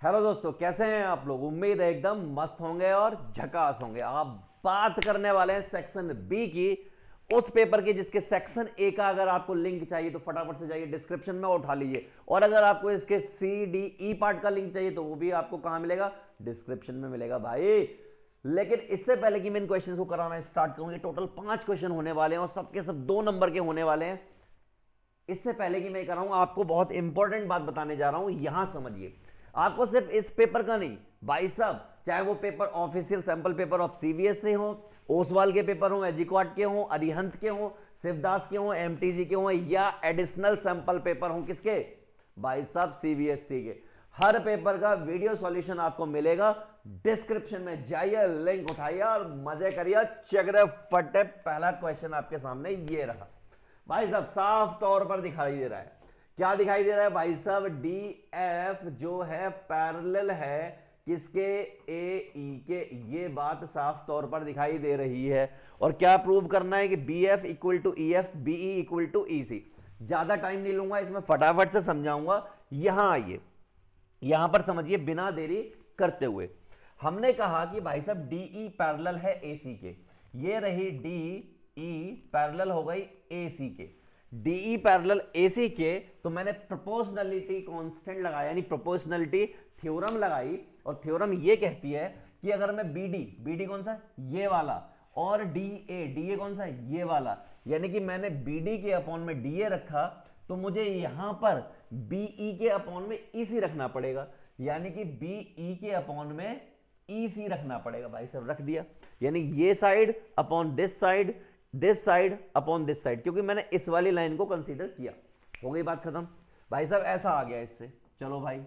Hello दोस्तों, कैसे हैं आप लोग। उम्मीद है एकदम मस्त होंगे और झकास होंगे। आप बात करने वाले हैं सेक्शन बी की, उस पेपर की जिसके सेक्शन ए का अगर आपको लिंक चाहिए तो फटाफट से जाइए डिस्क्रिप्शन में उठा लीजिए। और अगर आपको इसके सी डी ई पार्ट का लिंक चाहिए तो वो भी आपको कहां मिलेगा, डिस्क्रिप्शन में मिलेगा भाई। लेकिन इससे पहले कि मैं इन क्वेश्चंस को कराना स्टार्ट करूंगी, टोटल 5 क्वेश्चन होने वाले हैं और सबके सब 2 नंबर के होने वाले हैं। इससे पहले कि मैं कराऊं, आपको बहुत इंपॉर्टेंट बात बताने जा रहा हूं, यहां समझिए। आपको सिर्फ इस पेपर का नहीं भाई साहब, चाहे वो paper official sample paper of CBS से हो, ओसवाल के पेपर हो, एजिक्वाट के हो, अरिहंत के हो, शिवदास के हो, एमटीजी के हो, या एडिशनल सैंपल पेपर हो किसके, भाई साहब सीबीएसई के, हर पेपर का वीडियो सॉल्यूशन आपको मिलेगा। डिस्क्रिप्शन में जाइए, लिंक उठाइए और मजे करिए। चेक फटे, पहला क्वेश्चन आपके सामने ये रहा भाई साहब, साफ तौर पर दिखाई दे रहा है। क्या दिखाई दे रहा है भाई साहब, डी एफ जो है पैरेलल है किसके, ए ई के। ये बात साफ तौर पर दिखाई दे रही है। और क्या प्रूव करना है कि B F equal to E F, B E equal to E C. ज्यादा टाइम नहीं लूंगा, इसमें फटाफट से समझाऊंगा। यहां आइए, यहां पर समझिए बिना देरी करते हुए। हमने कहा कि भाई साहब डी ई पैरेलल है ए सी के, ये रही डी ई पैरेलल हो गई ए सी के, डीई पैरेलल एसी के। तो मैंने प्रोपोर्शनलिटी कांस्टेंट लगाया, यानी प्रोपोर्शनलिटी थ्योरम लगाई। और थ्योरम ये कहती है कि अगर मैं बीडी, बीडी कौन सा, ये वाला, और डीए, डीए कौन सा, ये वाला, यानी कि मैंने बीडी के अपॉन में डीए रखा, तो मुझे यहां पर बीई के अपॉन में ईसी रखना पड़ेगा, यानी कि बीई के अपॉन में ईसी रखना पड़ेगा। भाई साहब रख दिया, यानी ये side upon this side, this side upon this side, क्योंकि मैंने इस वाली लाइन को कंसीडर किया। हो गई बात खत्म। भाई साहब ऐसा आ गया इससे। चलो भाई,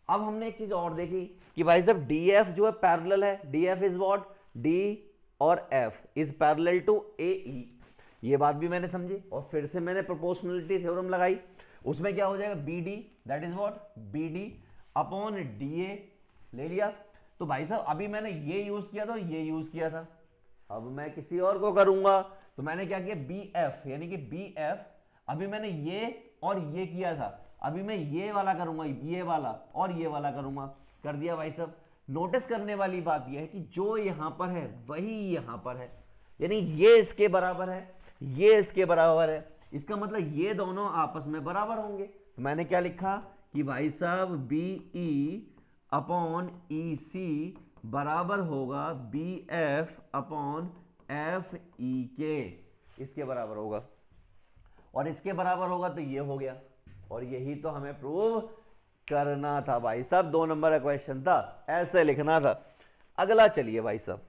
अब हमने एक चीज और देखी कि भाई साहब डीएफ जो है पैरेलल है, डीएफ इज व्हाट, डी और एफ इज पैरेलल टू एई। ये बात भी मैंने समझी। और फिर से मैंने प्रोपोर्शनलिटी थ्योरम लगाई, उसमें क्या हो जाएगा, B D that is what, B D upon D A ले लिया। तो भाई साहब अभी मैंने ये यूज किया था, ये यूज किया था, अब मैं किसी और को करूंगा। तो मैंने क्या किया, बी एफ, यानी कि बी एफ, अभी मैंने ये और ये किया था, अभी मैं ये वाला करूंगा, ये वाला और ये वाला करूंगा, कर दिया भाई साहब। नोटिस करने वाली बात यह है कि जो यहां पर है वही यहां पर है, यानी ये इसके बराबर है, ये इसके बराबर है, इसका मतलब ये दोनों आपस में बराबर होंगे। तो मैंने क्या लिखा कि भाई साहब बी ई अपॉन ई सी बराबर होगा B F upon F E के, इसके बराबर होगा। और इसके बराबर होगा तो ये हो गया। और यही तो हमें प्रूव करना था भाई साहब, 2 नंबर का क्वेश्चन था, ऐसे लिखना था। अगला चलिए भाई साहब,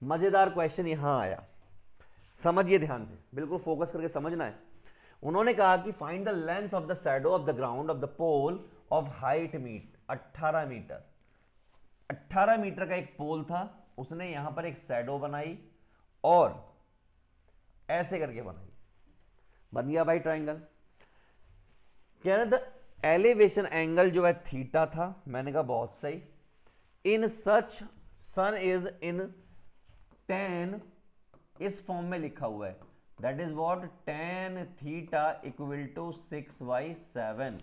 मजेदार क्वेश्चन यहां आया, समझिए ध्यान से, बिल्कुल फोकस करके समझना है। उन्होंने कहा कि find the length of the shadow of the ground of the pole of height meet 18 meter. 18 meter का एक पोल था, उसने यहां पर एक शैडो बनाई और ऐसे करके बनाई, बन गया भाई ट्राइंगल। कह रहे थे एलिवेशन एंगल जो है थीटा था, मैंने कहा बहुत सही। In such sun is in tan, इस फॉर्म में लिखा हुआ है, that is what, tan theta equal to 6/7।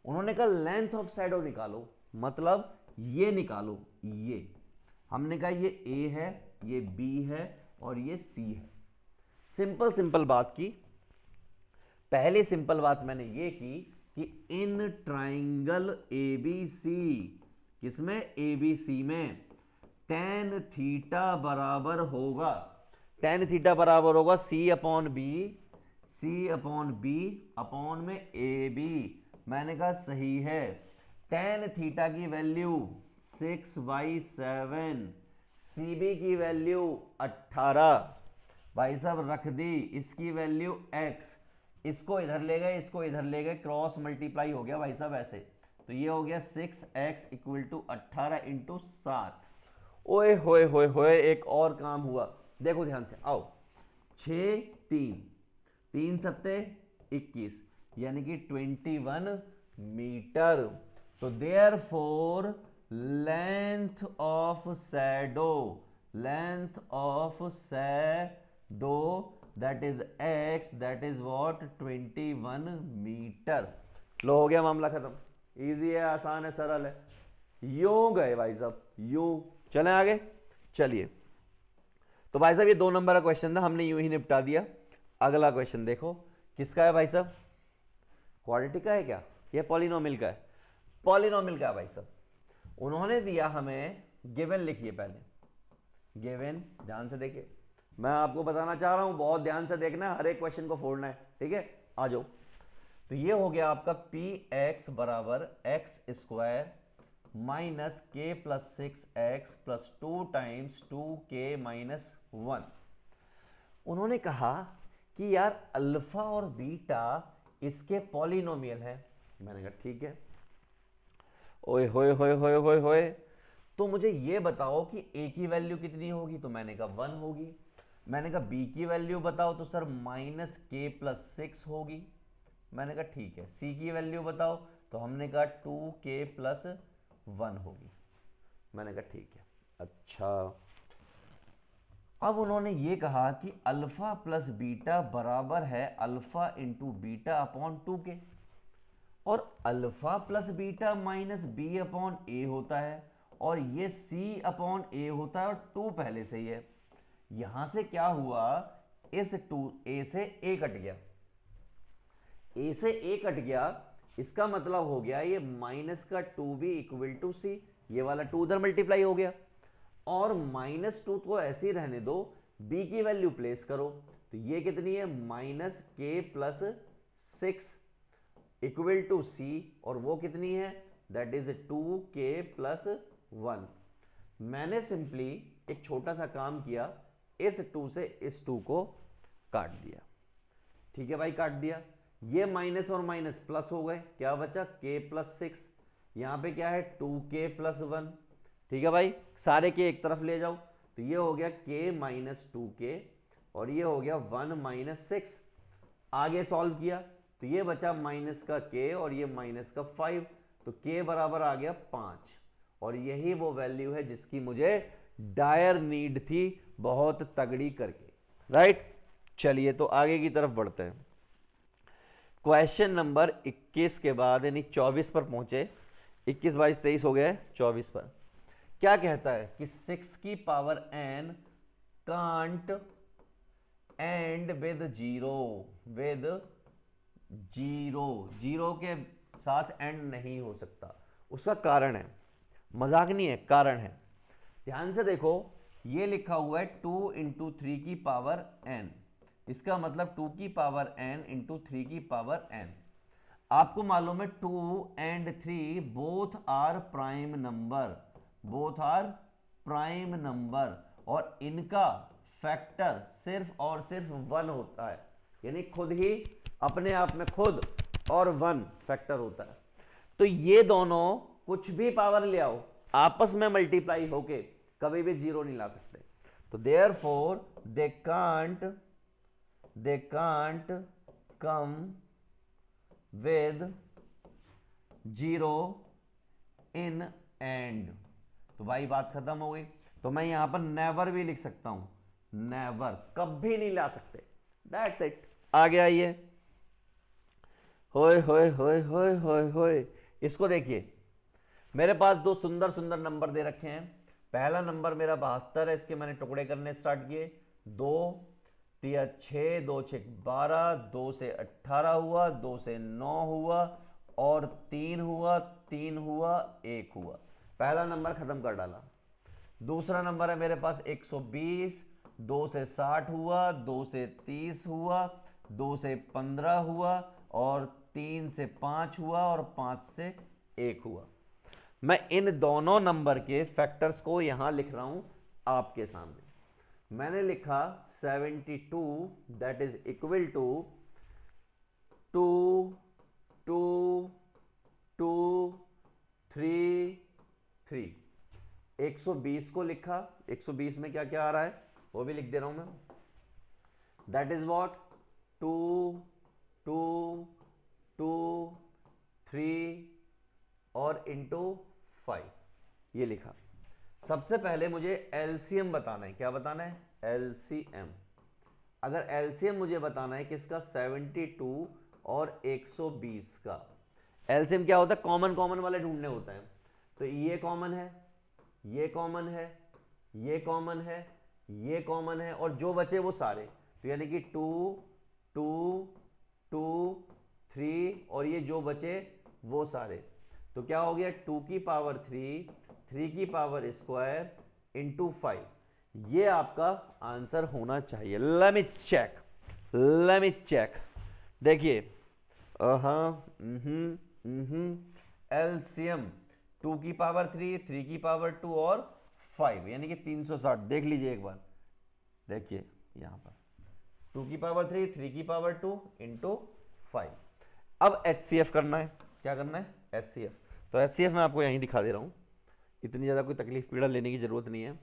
उन्होंने कहा लेंथ ऑफ शैडो निकालो, मतलब ये निकालो, ये हमने कहा ये ए है, ये बी है और ये सी है। सिंपल सिंपल बात की। पहली सिंपल बात मैंने ये की कि इन ट्राइंगल एबीसी, किसमें, एबीसी में, टेन थीटा बराबर होगा, टेन थीटा बराबर होगा सी अपॉन बी, सी अपॉन बी अपॉन में ए बी। मैंने कहा सही है। टेन थीटा की वैल्यू 6/7, सीबी की वैल्यू 18, भाई साहब रख दी। इसकी वैल्यू x, इसको इधर ले गए, इसको इधर ले गए, क्रॉस मल्टीप्लाई हो गया भाई साहब ऐसे। तो ये हो गया 6x इक्वल टू 18 इंटू 7। ओए होए होए होए, एक और काम हुआ, देखो ध्यान से, आओ। 6 3 3 सत्ते 21, यानी कि 21 मीटर। तो therefore length of shadow, length of shadow that is x, that is what, 21 metre. लो हो गया मामला खत्म। इजी है, आसान है, सरल है। यूं गए भाई साहब, यूं। चलें आगे, चलिए। तो भाई साहब ये 2 नंबर का क्वेश्चन था, हमने यूं ही निपटा दिया। अगला क्वेश्चन देखो, किसका है भाई साहब? क्वाड्रेटिक का है क्या? ये पॉलिनोमियल का है? पॉलिनोमियल का है भाई साहब। उन्होंने दिया हमें, गिवन लिखिए पहले, गिवन, ध्यान से देखिए, मैं आपको बताना चाह रहा हूं, बहुत ध्यान से देखना है, हर एक क्वेश्चन को फोड़ना है, ठीक है? आ जाओ। तो ये हो गया आपका पी एक्स बराबर एक्स स्क्वायर माइनस के plus 6x plus 2 times 2k minus 1। उन्होंने कहा कि यार अल्फा और बीटा इसके पॉलिनोमियल है। मैंने कहा ठीक है। ओए होए होए होए होए होए, तो मुझे ये बताओ कि a की वैल्यू कितनी होगी? तो मैंने कहा 1 होगी। मैंने कहा b की वैल्यू बताओ, तो सर माइनस के प्लस 6 होगी। मैंने कहा ठीक है। c की वैल्यू बताओ, तो हमने कहा 2k प्लस 1 होगी। मैंने कहा ठीक है। अच्छा, अब उन्होंने ये कहा कि अल्फा प्लस बीटा बराबर है alpha into beta upon 2k, और alpha plus beta minus B upon A होता है, और ये सी अपॉन ए होता है, और 2 पहले से ही है। यहां से क्या हुआ, इस 2 ए से ए कट गया, ए से ए कट गया, इसका मतलब हो गया ये माइनस का 2b इक्वल टू सी, ये वाला 2 उधर मल्टीप्लाई हो गया, और -2 को ऐसे ही रहने दो, b की वैल्यू प्लेस करो, तो ये कितनी है? माइनस के प्लस 6 इक्वल टू सी, और वो कितनी है? That is 2k plus 1। मैंने सिंपली एक छोटा सा काम किया, इस 2 से इस 2 को काट दिया। ठीक है भाई, काट दिया। ये माइनस और माइनस प्लस हो गए, क्या बचा? k plus 6। यहां पे क्या है? 2k plus 1। ठीक है भाई, सारे के एक तरफ ले जाओ, तो ये हो गया k माइनस 2k, और ये हो गया 1 माइनस 6। आगे सॉल्व किया तो ये बचा माइनस का k और ये माइनस का 5, तो k बराबर आ गया 5, और यही वो वैल्यू है जिसकी मुझे डायर नीड थी, बहुत तगड़ी करके, राइट? चलिए तो आगे की तरफ बढ़ते हैं। क्वेश्चन नंबर 21 के बाद यानी 24 पर पहुंचे। 21, 22, 23 हो गए, 24 पर क्या कहता है कि 6 की power n can't and with zero, with zero, zero के साथ एंड नहीं हो सकता। उसका कारण है, मजाक नहीं है, कारण है। ध्यान से देखो, ये लिखा हुआ है 2 इंटू 3 की पावर n, इसका मतलब 2 की पावर n इंटू 3 की पावर n। आपको मालूम है 2 and 3 both are prime number, both are prime number, और इनका फैक्टर सिर्फ और सिर्फ 1 होता है, यानी खुद ही अपने आप में खुद और 1 फैक्टर होता है। तो ये दोनों कुछ भी पावर ले आओ, आपस में मल्टीप्लाई होके कभी भी जीरो नहीं ला सकते। तो therefore they can't come with zero in and. तो भाई बात खत्म हो गई। तो मैं यहां पर नेवर भी लिख सकता हूं, नेवर, कभी नहीं ला सकते, दैट्स इट। आगे आइए, होए होए होए होए होए होए, इसको देखिए, मेरे पास 2 सुंदर सुंदर नंबर दे रखे हैं। पहला नंबर मेरा 72 है, इसके मैंने टुकड़े करने स्टार्ट किए, 2 3 6, 2 6 12, 2 से 18 हुआ, 2 से 9 हुआ, और 3 हुआ, 3 हुआ, 1 हुआ। पहला नंबर खत्म कर डाला। दूसरा नंबर है मेरे पास 120, 2 से 60 हुआ, 2 से 30 हुआ, 2 से 15 हुआ, और 3 से 5 हुआ, और 5 से 1 हुआ। मैं इन दोनों नंबर के फैक्टर्स को यहां लिख रहा हूं आपके सामने। मैंने लिखा 72, दैट इज इक्वल टू 2 2 2 3 3। 120 को लिखा, 120 में क्या क्या आ रहा है वो भी लिख दे रहा हूं मैं, दैट इज व्हाट 2 2 2 3 और इंटू 5, ये लिखा। सबसे पहले मुझे एलसीएम बताना है, क्या बताना है? एलसीएम। अगर एलसीएम मुझे बताना है किसका? 72 और 120 का। एलसीएम क्या होता है? कॉमन कॉमन वाले ढूंढने होता है। तो ये कॉमन है, ये कॉमन है, ये कॉमन है, ये कॉमन है, और जो बचे वो सारे, तो यानी कि 2 2 2 3 और ये जो बचे वो सारे, तो क्या हो गया 2 की पावर 3 3 की पावर स्क्वायर इंटू 5, ये आपका आंसर होना चाहिए। Let me check, let me check, देखिए एलसीएम 2 की पावर 3 3 की पावर 2 और 5 यानी कि 360, देख लीजिए एक बार, देखिए यहां पर 2 की पावर 3 3 की पावर 2 इंटू 5। अब एचसीएफ करना है, क्या करना है एचसीएफ, तो एचसीएफ मैं आपको यहीं दिखा दे रहा हूं, इतनी ज्यादा कोई तकलीफ पीड़ा लेने की जरूरत नहीं है।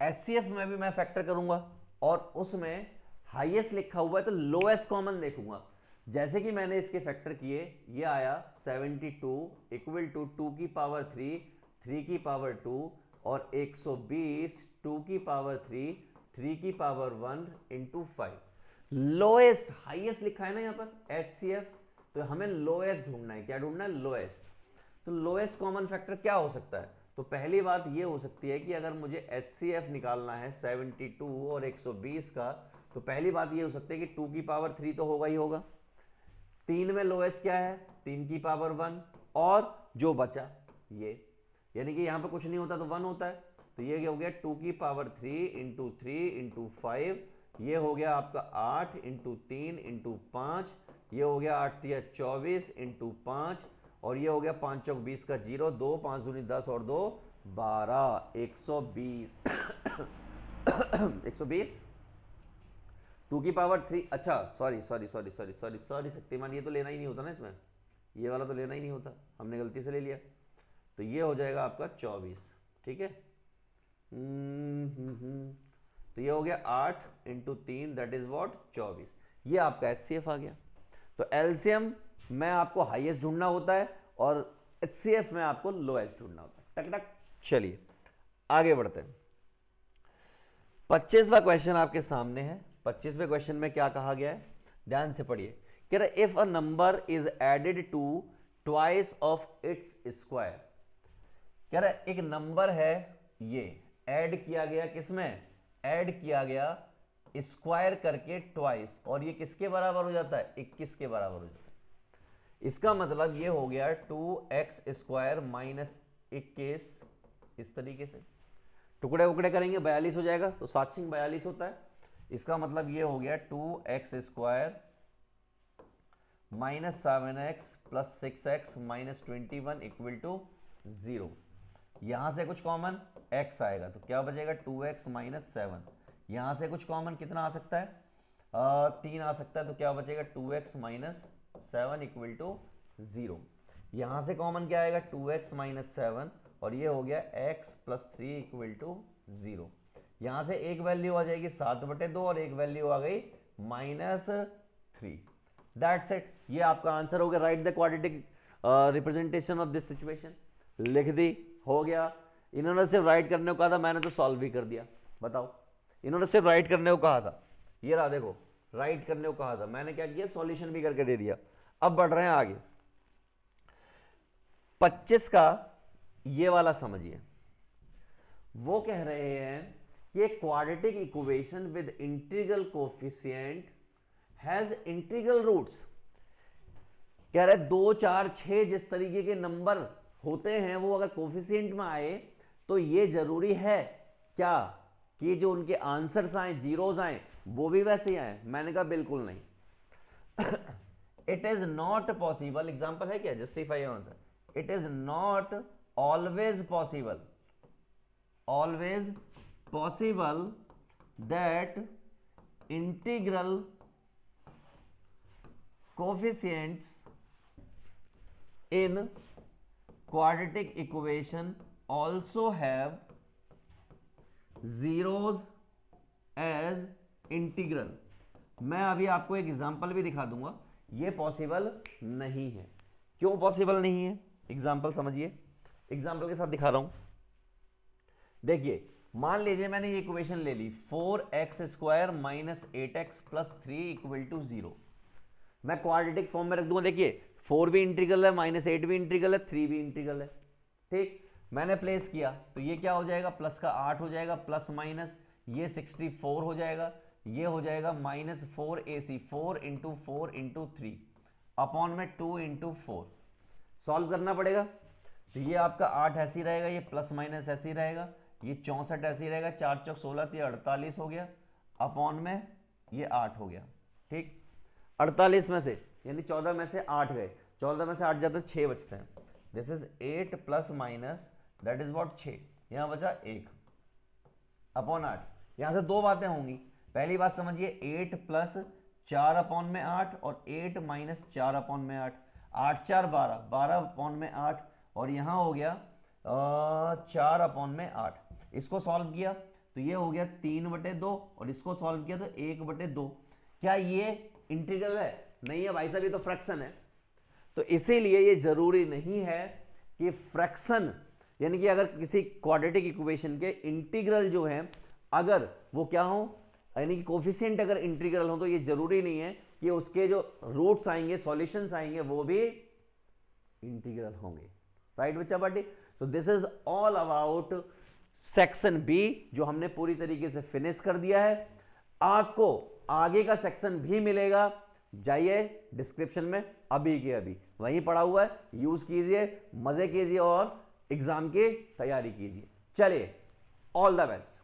एचसीएफ में भी मैं फैक्टर करूंगा और उसमें हाईएस्ट लिखा हुआ है तो लोएस्ट कॉमन देखूंगा। जैसे कि मैंने इसके फैक्टर किए, ये आया 72 इक्वल टू 2 की पावर 3 3 की पावर 2 और 120 2 की पावर 3 3 की पावर 1 इंटू 5। लोएस्ट, हाईएस्ट लिखा है ना यहाँ पर एचसीएफ, तो हमें लोएस्ट ढूंढना है। क्या ढूंढना है? लोएस्ट। तो लोएस्ट कॉमन फैक्टर क्या हो सकता है? तो पहली बात ये हो सकती है कि अगर मुझे एचसीएफ निकालना है 72 और 120 का, तो पहली बात ये हो सकती है कि 2 की पावर 3 तो होगा ही होगा, 3 में लोएस्ट क्या है 3 की पावर 1 और जो बचा ये, यानी कि यहां पे कुछ नहीं होता तो 1 होता है, तो ये हो गया 2 की पावर 3 इंटू 3 इंटू 5, ये हो गया आपका 8 इंटू 3 इंटू 5, ये हो गया 8 3 24 इंटू 5 और ये हो गया 5 चौक 20 का 0, 2 5 दूनी 10 और 2 12, 120 120 2 की पावर 3, अच्छा sorry sorry sorry sorry sorry sorry Shaktimaan, ये तो लेना ही नहीं होता ना इसमें, ये वाला तो लेना ही नहीं होता, हमने गलती से ले लिया, तो ये हो जाएगा आपका 24, ठीक है। तो ये हो गया 8 इंटू 3 दैट इज व्हाट 24, ये आपका एचसीएफ आ गया। तो एलसीएम में आपको हाईएस्ट ढूंढना होता है और एचसीएफ में आपको लोएस्ट ढूंढना होता है। टक टक, चलिए आगे बढ़ते हैं। 25वां क्वेश्चन आपके सामने है। 25वें क्वेश्चन में क्या कहा गया है, ध्यान से पढ़िए। कह रहा है if a number is added to twice of its square. कह रहा है एक नंबर है, ये ऐड किया गया, किसमें ऐड किया गया स्क्वायर करके ट्वाइस, और ये किसके बराबर हो जाता है 21 के बराबर हो जाता है। इसका मतलब ये हो गया 2x स्क्वायर माइनस 21, इस तरीके से टुकड़े उकड़े करेंगे 42 हो जाएगा, तो 7 42 होता है। इसका मतलब ये हो गया 2x square minus 7x plus 6x minus 21 equal to 0। यहां से कुछ कॉमन x आएगा तो क्या बचेगा 2x माइनस 7। यहां से कुछ कॉमन कितना आ सकता है 3 आ सकता है, तो क्या बचेगा 2x माइनस 7 इक्वल टू 0। यहां से कॉमन क्या आएगा 2x माइनस 7 और ये हो गया x प्लस 3 इक्वल टू 0। यहां से एक वैल्यू आ जाएगी 7/2 और एक वैल्यू आ गई -3। दैट्स इट, ये आपका आंसर हो गया। Right the quadratic representation of this situation, लिख दी, हो गया। इन्होंने सिर्फ राइट करने को कहा था, मैंने तो सॉल्व भी कर दिया। बताओ, इन्होंने सिर्फ राइट करने को कहा था, ये रहा देखो, राइट करने को कहा था, मैंने क्या किया सॉल्यूशन भी करके दे दिया। अब बढ़ रहे हैं आगे। 25 का ये वाला समझिए। वो कह रहे हैं कि quadratic equation with integral coefficient has integral roots. कह रहे 2 4 6 जिस तरीके के नंबर होते हैं वो अगर कोफिशिएंट में आए तो ये जरूरी है क्या कि जो उनके आंसर्स आए जीरोस आए वो भी वैसे ही आए। मैंने कहा बिल्कुल नहीं। It is not possible, example है क्या, justify your answer. It is not always possible, always possible that integral coefficients in quadratic equation also have zeros as integral। मैं अभी आपको एक एग्जांपल भी दिखा दूंगा, ये पॉसिबल नहीं है। क्यों पॉसिबल नहीं है, एग्जांपल समझिए, एग्जांपल के साथ दिखा रहा हूं। देखिए, मान लीजिए मैंने ये इक्वेशन ले ली 4x square minus 8x plus 3 equal to 0। मैं क्वाड्रेटिक फॉर्म में रख दूंगा। देखिए 4 भी इंटीग्रल है, -8 भी इंटीग्रल है, 3 भी इंटीग्रल है, ठीक, मैंने प्लेस किया तो ये क्या हो जाएगा, प्लस का 8 हो जाएगा, प्लस माइनस ये 64 हो जाएगा, ये हो जाएगा -4ac, 4 × 4 × 3 अपॉन में 2 × 4। सॉल्व करना पड़ेगा, तो ये आपका 8 ऐसे ही रहेगा, ये प्लस माइनस ऐसे ही रहेगा, ये 64 ऐसे ही रहेगा, 4 × 4 = 16, ये 48 हो गया, अपॉन में ये 8 हो गया। ठीक, 48 में से यानी 14 में से 8 गए, 14 में से 8 जाते 6 बचते हैं। This is 8 plus minus that is what 6, यहां बचा 1 अपॉन 8। यहां से दो बातें होंगी, पहली बात समझिए 8 प्लस 4 अपॉन में 8 और 8 माइनस 4 अपॉन में 8, 8 4 12, 12 अपॉन में 8 और यहां हो गया 4 अपॉन में 8। इसको सॉल्व किया तो ये हो गया 3/2 और इसको सॉल्व किया तो 1/2। क्या ये इंटीग्रल है? नहीं है भाई साहब, ये तो फ्रैक्शन है। तो इसीलिए ये जरूरी नहीं है कि फ्रैक्शन यानी कि अगर किसी क्वाड्रेटिक इक्वेशन के इंटीग्रल जो है अगर वो क्या हो यानी कि कोफिशिएंट अगर इंटीग्रल हो तो ये जरूरी नहीं है कि उसके जो रूट्स आएंगे सॉल्यूशंस आएंगे वो भी इंटीग्रल होंगे। राइट बच्चा party? So this is all about section B जो हमने पूरी तरीके से फिनिश कर दिया है। आपको आगे का सेक्शन भी मिलेगा, जाइए डिस्क्रिप्शन में अभी के अभी वहीं पड़ा हुआ है, यूज कीजिए, मजे कीजिए और एग्जाम की तैयारी कीजिए। चलिए, ऑल द बेस्ट।